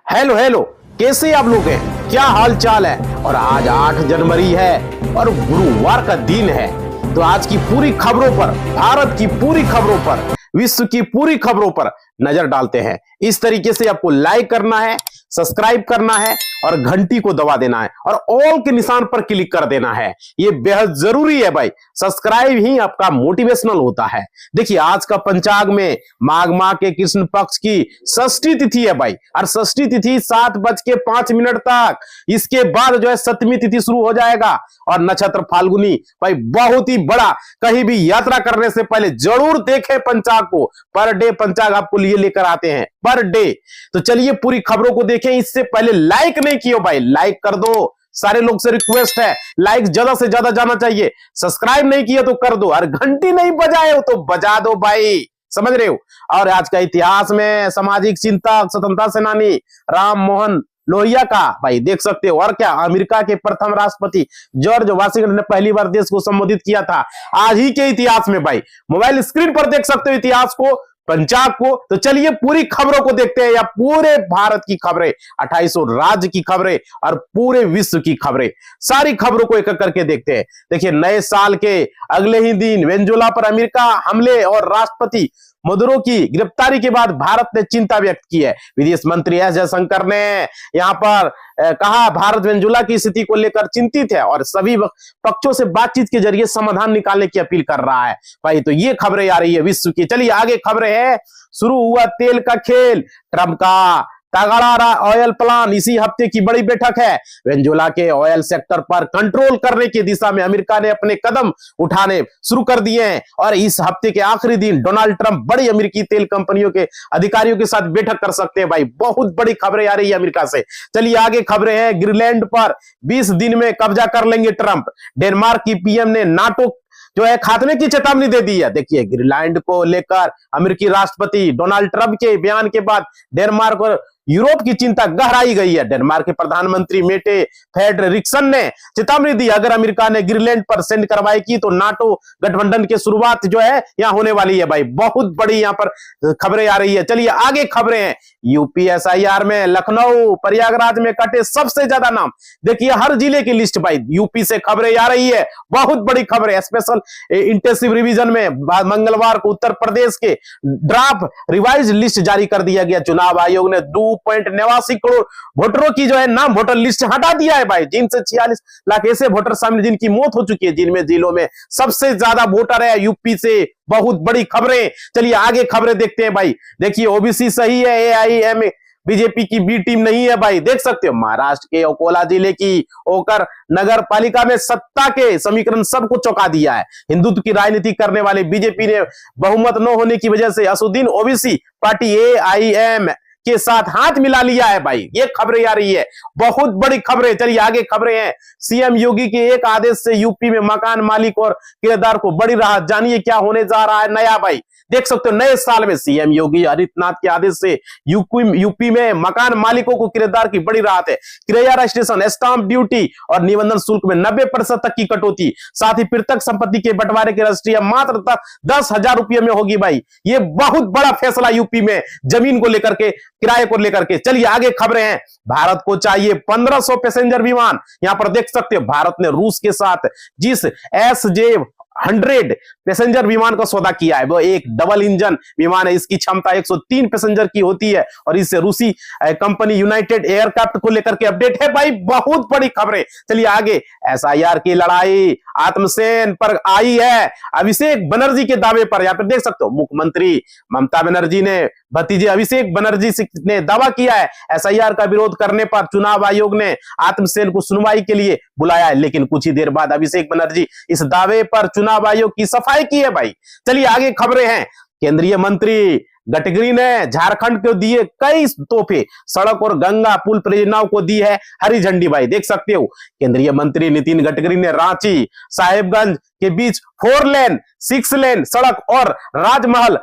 Hello hello, कैसे आप लोग हैं? क्या हाल चाल है? और आज 8 जनवरी है और गुरुवार का दिन है। तो आज की पूरी खबरों पर, भारत की पूरी खबरों पर, विश्व की पूरी खबरों पर नजर डालते हैं। इस तरीके से आपको लाइक करना है, सब्सक्राइब करना है और घंटी को दबा देना है और ऑल के निशान पर क्लिक कर देना है। ये बेहद जरूरी है भाई। सब्सक्राइब ही आपका मोटिवेशनल होता है। देखिए, आज का पंचांग में माघ माह के कृष्ण पक्ष की षष्ठी तिथि है भाई, और षष्ठी तिथि 7:05 तक। इसके बाद जो है सप्तमी तिथि शुरू हो जाएगा और नक्षत्र फाल्गुनी। भाई बहुत ही बड़ा, कहीं भी यात्रा करने से पहले जरूर देखें पंचांग को। पर डे पंचांग आपको लिए लेकर आते हैं, पर डे। तो चलिए पूरी खबरों को देखें। इससे पहले लाइक नहीं किया भाई, लाइक कर दो। सारे लोग से रिक्वेस्ट है, लाइक ज्यादा से ज्यादा जाना चाहिए। सब्सक्राइब नहीं किया तो कर दो, और घंटी नहीं बजाए हो तो बजा दो भाई, समझ रहे हो। और आज का इतिहास में सामाजिक चिंतक, स्वतंत्रता सेनानी राम मोहन लोहिया का भाई देख सकते हो। और क्या, अमेरिका के प्रथम राष्ट्रपति जॉर्ज वाशिंगटन ने पहली बार देश को संबोधित किया था आज ही के इतिहास में भाई। मोबाइल स्क्रीन पर देख सकते हो इतिहास को, पंजाब को। तो चलिए पूरी खबरों को देखते हैं, या पूरे भारत की खबरें, 2800 राज्य की खबरें और पूरे विश्व की खबरें, सारी खबरों को एक एक करके देखते हैं। देखिए, नए साल के अगले ही दिन वेनेजुएला पर अमेरिका हमले और राष्ट्रपति मदुरो की गिरफ्तारी के बाद भारत ने चिंता व्यक्त की है। विदेश मंत्री एस जयशंकर ने यहां पर कहा, भारत वेनेजुएला की स्थिति को लेकर चिंतित है और सभी पक्षों से बातचीत के जरिए समाधान निकालने की अपील कर रहा है भाई। तो ये खबरें आ रही है विश्व की। चलिए आगे खबरें हैं। शुरू हुआ तेल का खेल, ट्रंप का तगड़ा ऑयल प्लान। इसी हफ्ते की बड़ी बैठक है। वेनेजुएला के ऑयल सेक्टर पर कंट्रोल करने की दिशा में अमेरिका ने अपने कदम उठाने शुरू कर दिए हैं, और इस हफ्ते के आखिरी दिन डोनाल्ड ट्रंप बड़ी अमेरिकी तेल कंपनियों के अधिकारियों के साथ बैठक कर सकते हैं भाई। बहुत बड़ी खबरें आ रही है अमेरिका से। चलिए आगे खबरें हैं। ग्रीनलैंड पर 20 दिन में कब्जा कर लेंगे ट्रंप। डेनमार्क की पीएम ने नाटो जो है खात्मे की चेतावनी दे दी है। देखिए, ग्रीनलैंड को लेकर अमेरिकी राष्ट्रपति डोनाल्ड ट्रंप के बयान के बाद डेनमार्क और यूरोप की चिंता गहराई गई है। डेनमार्क के प्रधानमंत्री मेटे फ्रेडरिक्सन ने चेतावनी दी, अगर अमेरिका ने ग्रीनलैंड पर सैन्य कार्रवाई की तो नाटो गठबंधन की शुरुआत जो है यहां होने वाली है भाई। बहुत बड़ी यहां पर खबरें आ रही है। चलिए आगे खबरें हैं। यूपी एसआईआर में लखनऊ प्रयागराज में कटे सबसे ज्यादा नाम। देखिए हर जिले की लिस्ट भाई यूपी से खबरें आ रही है। बहुत बड़ी खबरें। स्पेशल इंटेंसिव रिवीजन में मंगलवार को उत्तर प्रदेश के ड्राफ्ट रिवाइज लिस्ट जारी कर दिया गया। चुनाव आयोग ने 2.89 करोड़ वोटरों की जो है नाम वोटर लिस्ट हटा दिया है भाई, जिनसे 46 लाख ऐसे वोटर शामिल जिनकी मौत हो चुकी है, जिनमें जिलों में सबसे ज्यादा वोटर है यूपी से। बहुत बड़ी खबरें। चलिए आगे खबरें देखते हैं भाई। देखिए, ओबीसी सही है, एआईएम बीजेपी की बी टीम नहीं है भाई। देख सकते हो महाराष्ट्र के अकोला जिले की ओकर नगर पालिका में सत्ता के समीकरण सबको चौंका दिया है। हिंदुत्व की राजनीति करने वाले बीजेपी ने बहुमत न होने की वजह से असुद्दीन ओबीसी पार्टी एआईएम के साथ हाथ मिला लिया है भाई। ये खबरें आ रही है, बहुत बड़ी खबरें। चलिए आगे खबरें हैं। सीएम योगी के एक आदेश से यूपी में मकान मालिक और किराएदार को बड़ी राहत। जानिए क्या होने जा रहा है नया भाई। देख सकते हो नए साल में सीएम योगी आदित्यनाथ के आदेश से यूपी में मकान मालिकों को किराएदार की बड़ी राहत है। किराया रजिस्ट्रेशन, स्टाम्प ड्यूटी और निबंधन शुल्क में 90% तक की कटौती। साथ ही पृथक संपत्ति के बंटवारे की रजिस्ट्री मात्र 10,000 रुपये में होगी भाई। ये बहुत बड़ा फैसला यूपी में जमीन को लेकर के, किराए को लेकर के। चलिए आगे खबरें हैं। भारत को चाहिए 1500 पैसेंजर विमान। यहां पर देख सकते हो भारत ने रूस के साथ जिस SJ-100 पैसेंजर विमान का सौदा किया है, वो एक डबल इंजन विमान है। इसकी क्षमता 103 पैसेंजर की होती है, और इससे रूसी कंपनी यूनाइटेड एयरक्राफ्ट को लेकर के अपडेट है भाई। बहुत बड़ी खबरें। चलिए आगे। एसआईआर की लड़ाई आत्मसेन पर आई है अभिषेक बनर्जी के दावे पर। यहां पर देख सकते हो मुख्यमंत्री ममता बनर्जी ने भतीजे अभिषेक बनर्जी ने दावा किया है एसआईआर का विरोध करने पर चुनाव आयोग ने आत्मसेन को सुनवाई के लिए बुलाया है। लेकिन कुछ ही देर बाद अभिषेक बनर्जी इस दावे पर चुनाव आयोग की सफाई की है भाई। चलिए आगे खबरें हैं। केंद्रीय मंत्री गडकरी ने झारखंड को दिए कई तोहफे। सड़क और गंगा पुल परियोजनाओं को दी है हरी झंडी भाई। देख सकते हो केंद्रीय मंत्री नितिन गडकरी ने रांची, साहेबगंज के बीच 4 लेन 6 लेन सड़क और राजमहल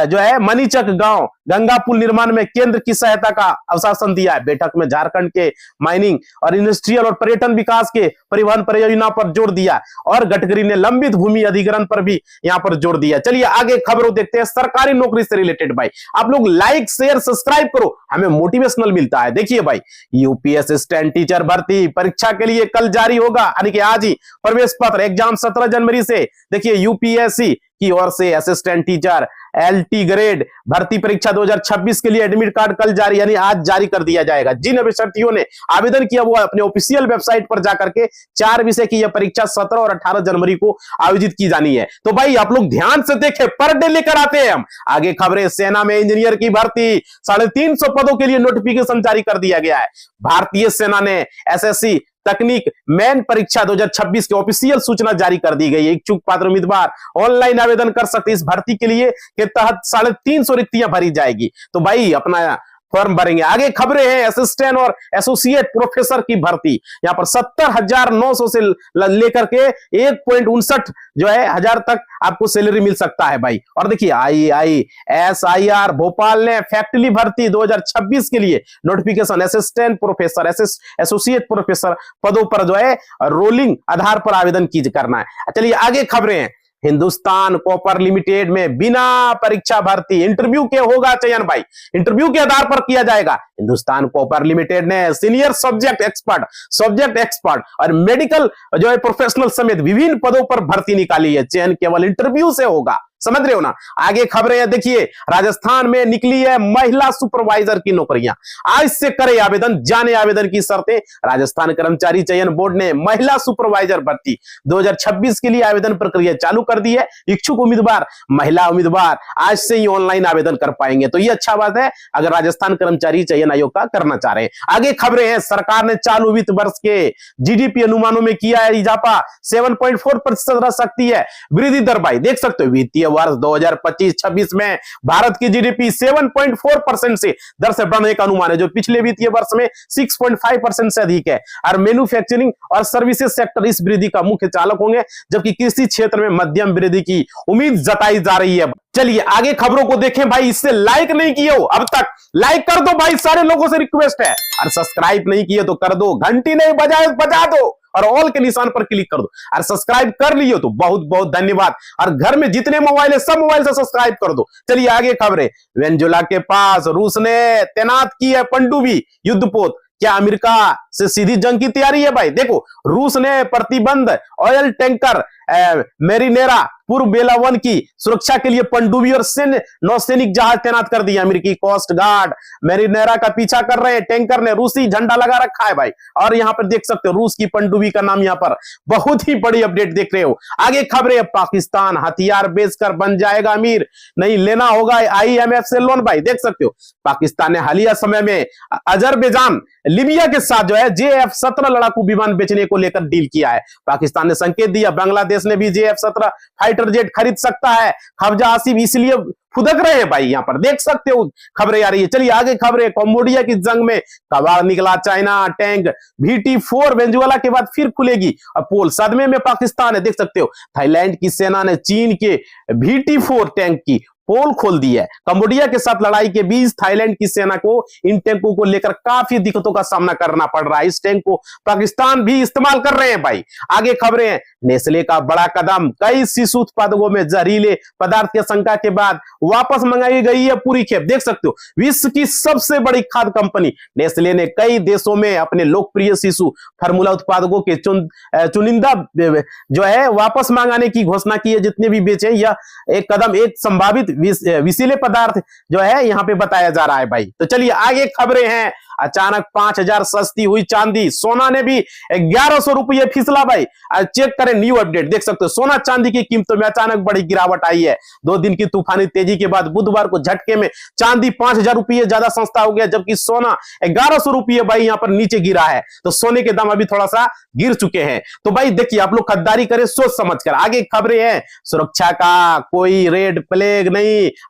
जो है मनीचक गांव गंगा पुल निर्माण में केंद्र की सहायता का आश्वासन दिया है। बैठक में झारखंड के माइनिंग और इंडस्ट्रियल और पर्यटन विकास के परिवहन परियोजना पर जोर दिया और गडकरी ने लंबित भूमि अधिग्रहण पर भी यहां पर जोर दिया। चलिए आगे खबरों देखते हैं सरकारी नौकरी से रिलेटेड। भाई आप लोग लाइक शेयर सब्सक्राइब करो, हमें मोटिवेशनल मिलता है। देखिए भाई, यूपीएस असिस्टेंट टीचर भर्ती परीक्षा के लिए कल जारी होगा, यानी कि आज ही प्रवेश पत्र एग्जाम 17 जनवरी से देखिए यूपीएससी की ओर से असिस्टेंट टीचर एलटी ग्रेड भर्ती परीक्षा 2026 के लिए एडमिट कार्ड कल जारी, यानी आज जारी कर दिया जाएगा। जिन अभ्यर्थियों ने आवेदन किया वो अपने ऑफिशियल वेबसाइट पर जाकर के 4 विषय की यह परीक्षा 17 और 18 जनवरी को आयोजित की जानी है। तो भाई आप लोग ध्यान से देखें, पर डे लेकर आते हैं हम आगे खबरें। सेना में इंजीनियर की भर्ती 350 पदों के लिए नोटिफिकेशन जारी कर दिया गया है। भारतीय सेना ने एसएससी तकनीक मेन परीक्षा 2026 की ऑफिशियल सूचना जारी कर दी गई है। इच्छुक पात्र उम्मीदवार ऑनलाइन आवेदन कर सकते। इस भर्ती के लिए के तहत 350 रिक्तियां भरी जाएगी। तो भाई अपना फॉर्म भरेंगे। आगे खबरें हैं असिस्टेंट और एसोसिएट प्रोफेसर की भर्ती, यहां पर 70,900 से लेकर के 1.59 जो है हजार तक आपको सैलरी मिल सकता है भाई। और देखिए IISIR भोपाल ने फैक्ट्री भर्ती 2026 के लिए notification assistant professor associate professor पदों पर जो है रोलिंग आधार पर आवेदन करना है। चलिए आगे खबरें हैं। हिंदुस्तान कॉपर लिमिटेड में बिना परीक्षा भर्ती, इंटरव्यू के होगा चयन भाई, इंटरव्यू के आधार पर किया जाएगा। हिंदुस्तान कॉपर लिमिटेड ने सीनियर सब्जेक्ट एक्सपर्ट और मेडिकल जो है प्रोफेशनल समेत विभिन्न पदों पर भर्ती निकाली है। चयन केवल इंटरव्यू से होगा, समझ रहे हो ना। आगे खबरें हैं, देखिए राजस्थान में निकली है महिला सुपरवाइजर की नौकरियां, आज से करें आवेदन, जाने आवेदन की शर्तें। राजस्थान कर्मचारी चयन बोर्ड ने महिला सुपरवाइजर भर्ती 2026 के लिए आवेदन प्रक्रिया चालू कर दी है। इच्छुक उम्मीदवार महिला उम्मीदवार आज से ही ऑनलाइन आवेदन कर पाएंगे, तो ये अच्छा बात है अगर राजस्थान कर्मचारी चयन आयोग का करना चाह रहे हैं। आगे खबरें हैं, सरकार ने चालू वित्त वर्ष के जीडीपी अनुमानों में किया है इजाफा, 7.4% रह सकती है वृद्धि दर भाई। देख सकते हो वित्तीय वर्ष 2025-26 में भारत की जीडीपी 7.4% से दर से बढ़ने का अनुमान है, जो पिछले वित्तीय वर्ष में 6.5% से अधिक है। और मैन्युफैक्चरिंग और सर्विसेज सेक्टर इस वृद्धि का मुख्य चालक होंगे, जबकि कृषि क्षेत्र में मध्यम वृद्धि की उम्मीद जताई जा रही है। चलिए आगे खबरों को देखें भाई। इससे लाइक नहीं किए हो अब तक, लाइक कर दो भाई, सारे लोगों से रिक्वेस्ट है। और सब्सक्राइब नहीं किए तो कर दो, घंटी नहीं बजा दो और ऑल के निशान पर क्लिक कर दो। और सब्सक्राइब कर लियो तो बहुत बहुत धन्यवाद। और घर में जितने मोबाइल है सब मोबाइल से सब्सक्राइब कर दो। चलिए आगे खबरें। वेनेजुएला के पास रूस ने तैनात की है पनडुब्बी युद्धपोत, क्या अमेरिका से सीधी जंग की तैयारी है भाई। देखो रूस ने प्रतिबंध ऑयल टैंकर मेरिनेरा पूर्व बेलावन की सुरक्षा के लिए पनडुब्बी और नौसैनिक जहाज तैनात कर दिया। अमेरिकी कोस्ट गार्ड मेरिनेरा का पीछा कर रहे हैं, टैंकर ने रूसी झंडा लगा रखा है भाई। और यहां पर देख सकते हो रूस की पनडुब्बी का नाम, यहां पर बहुत ही बड़ी अपडेट देख रहे हो। आगे खबरें, पाकिस्तान हथियार बेचकर बन जाएगा अमीर, नहीं लेना होगा IMF से लोन भाई। देख सकते हो पाकिस्तान ने हालिया समय में अजरबैजान लीबिया के साथ जो है JF-17 लड़ाकू विमान बेचने को लेकर डील किया है। पाकिस्तान ने संकेत दिया बांग्लादेश ने भी JF-17 फाइटर जेट खरीद सकता है। खबजा आसिफ इसलिए फुदक रहे हैं भाई, यहां पर देख सकते हो खबरें आ रही है। चलिए आगे खबरें, कंबोडिया की जंग में कबाड़ निकला चाइना, टैंक VT4 वेनेजुएला के बाद फिर खुलेगी। और पोल सदमे में पाकिस्तान है, देख सकते हो थाईलैंड की सेना ने चीन के VT4 टैंक की पोल खोल दी है। कंबोडिया के साथ लड़ाई के बीच थाईलैंड की सेना को इन टैंकों को लेकर काफी दिक्कतों का सामना करना पड़ रहा है। इस टैंक को पाकिस्तान भी इस्तेमाल कर रहे हैं भाई। आगे खबरें हैं, नेस्ले का बड़ा कदम, कई शिशु उत्पादकों में जहरीले पदार्थ की आशंका के बाद वापस मंगाई गई है पूरी खेप। देख सकते हो विश्व की सबसे बड़ी खाद्य कंपनी नेस्ले ने कई देशों में अपने लोकप्रिय शिशु फार्मूला उत्पादकों के चुनिंदा जो है वापस मंगाने की घोषणा की है। जितने भी बेचे, यह एक कदम एक संभावित विषैले पदार्थ जो है यहां पे बताया जा रहा है भाई। तो चलिए आगे खबरें हैं, अचानक 5,000 सस्ती हुई चांदी, सोना ने भी 1100 रुपये फिसला भाई। चेक करें न्यू अपडेट, देख सकते हो सोना चांदी की कीमतों में अचानक बड़ी गिरावट आई है। 2 दिन की तूफानी तेजी के बाद बुधवार को झटके में चांदी 5,000 रुपये ज्यादा सस्ता हो गया, जबकि सोना 1100 रुपये भाई यहां पर नीचे गिरा है। तो सोने के दाम अभी थोड़ा सा गिर चुके हैं। तो भाई देखिए आप लोग खरीदारी करें सोच समझ कर। आगे खबरें हैं, सुरक्षा का कोई रेड फ्लैग नहीं,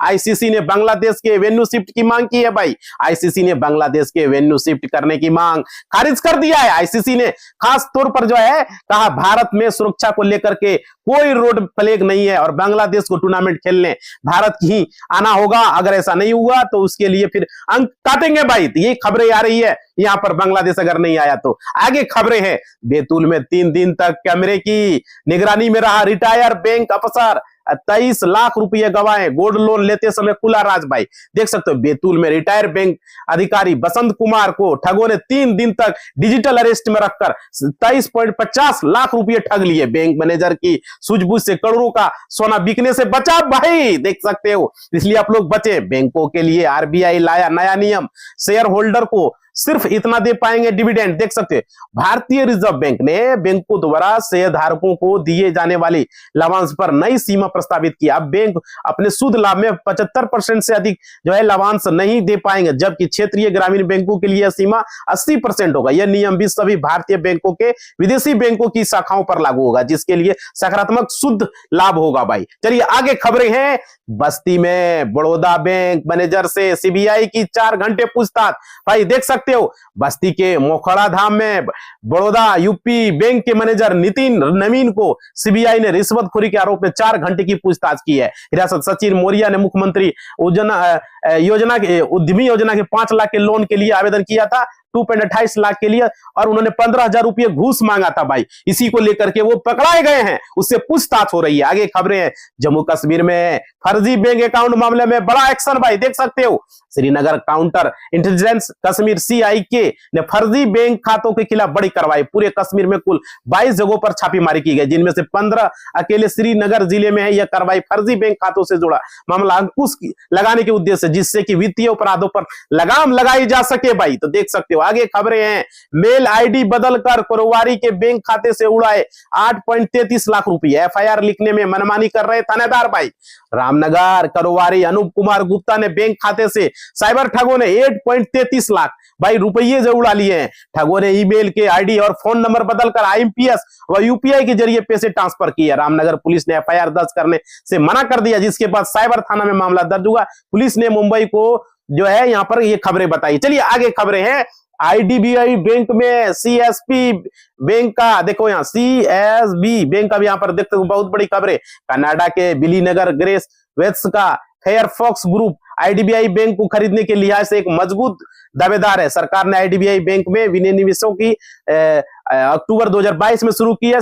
ICC ने बांग्लादेश के वेन्यू शिफ्ट की मांग की है भाई। ICC ने बांग्लादेश के रेवेन्यू शिफ्ट करने की मांग खारिज कर दिया है। आईसीसी ने खास तौर पर जो है कहा भारत में सुरक्षा को लेकर के कोई रोड फ्लैग नहीं है और बांग्लादेश को टूर्नामेंट खेलने भारत ही आना होगा। अगर ऐसा नहीं हुआ तो उसके लिए फिर अंक काटेंगे भाई। तो ये खबरें आ रही है यहां पर, बांग्लादेश अगर नहीं आया तो। आगे खबरें हैं, बैतूल में 3 दिन तक कैमरे की निगरानी में रहा रिटायर बैंक अफसर, 23 लाख रुपए गवाए, गोल्ड लोन लेते समय खुला राज भाई। देख सकते हो बैतूल में रिटायर बैंक अधिकारी बसंत कुमार को ठगों ने 3 दिन तक डिजिटल अरेस्ट में रखकर 23.50 लाख रुपए ठग लिए। बैंक मैनेजर की सूझबूझ से करोड़ों का सोना बिकने से बचा भाई, देख सकते हो। इसलिए आप लोग बचे। बैंकों के लिए आरबीआई लाया नया नियम, शेयर होल्डर को सिर्फ इतना दे पाएंगे डिविडेंड। देख सकते हैं भारतीय रिजर्व बैंक ने बैंकों द्वारा शेयर धारकों को दिए जाने वाली लाभांश पर नई सीमा प्रस्तावित की। अब बैंक अपने शुद्ध लाभ में 75% से अधिक जो है लाभांश नहीं दे पाएंगे, जबकि क्षेत्रीय ग्रामीण बैंकों के लिए यह सीमा 80% होगा। यह नियम भी सभी भारतीय बैंकों के विदेशी बैंकों की शाखाओं पर लागू होगा, जिसके लिए सकारात्मक शुद्ध लाभ होगा भाई। चलिए आगे खबरें हैं। बस्ती में बड़ौदा बैंक मैनेजर से सीबीआई की 4 घंटे पूछताछ भाई। देख सकते हो बस्ती के मोखड़ा धाम में बड़ौदा यूपी बैंक के मैनेजर नितिन नवीन को सीबीआई ने रिश्वतखोरी के आरोप में 4 घंटे की पूछताछ की है। हिरासत सचिन मौर्य ने मुख्यमंत्री उद्यमी योजना के 5 लाख के लोन के लिए आवेदन किया था, 2.28 लाख के लिए, और उन्होंने 15,000 रुपये घूस मांगा था भाई। इसी को लेकर के वो पकड़ाए गए हैं, उससे पूछताछ हो रही है। आगे खबरें हैं, जम्मू कश्मीर में फर्जी बैंक अकाउंट मामले में बड़ा एक्शन भाई। देख सकते हो श्रीनगर काउंटर इंटेलिजेंस कश्मीर सीआईके ने फर्जी बैंक खातों के खिलाफ बड़ी कार्रवाई। पूरे कश्मीर में कुल 22 जगहों पर छापेमारी की गई, जिनमें से 15 अकेले श्रीनगर जिले में है। यह कार्रवाई फर्जी बैंक खातों से जुड़ा मामला अंकुश लगाने के उद्देश्य से, जिससे कि वित्तीय अपराधों पर लगाम लगाई जा सके भाई। तो देख सकते हो आगे खबरें हैं, मेल आईडी बदलकर कारोबारी के बैंक खाते से उड़ाए 8.33 लाख रुपए। एफआईआर लिखने में मनमानी कर रहे थानेदार भाई। रामनगर कारोबारी अनूप कुमार गुप्ता ने बैंक खाते से साइबर ठगों ने 8.33 लाख भाई रुपये जो उड़ा लिए हैं। ठगों ने ईमेल के आईडी और फोन नंबर बदलकर आईएमपीएस व यूपीआई के जरिए पैसे ट्रांसफर किए। रामनगर पुलिस ने एफआईआर दर्ज करने से मना कर दिया, जिसके बाद साइबर थाना में मामला दर्ज हुआ। पुलिस ने मुंबई को जो है यहां पर ये खबरें बताई। चलिए आगे खबरें हैं, आईडीबीआई बैंक में सीएसपी बैंक का, देखो यहाँ सीएसबी बैंक का भी यहाँ पर देखते हो बहुत बड़ी खबरें। कनाडा के बिलीनगर ग्रेस वेट्स का फेयरफॉक्स ग्रुप आईडीबीआई बैंक को खरीदने के लिहाज से एक मजबूत दावेदार है। सरकार ने आईडीबीआई बैंक में विनिवेशों की अक्टूबर 2022 में शुरू की है।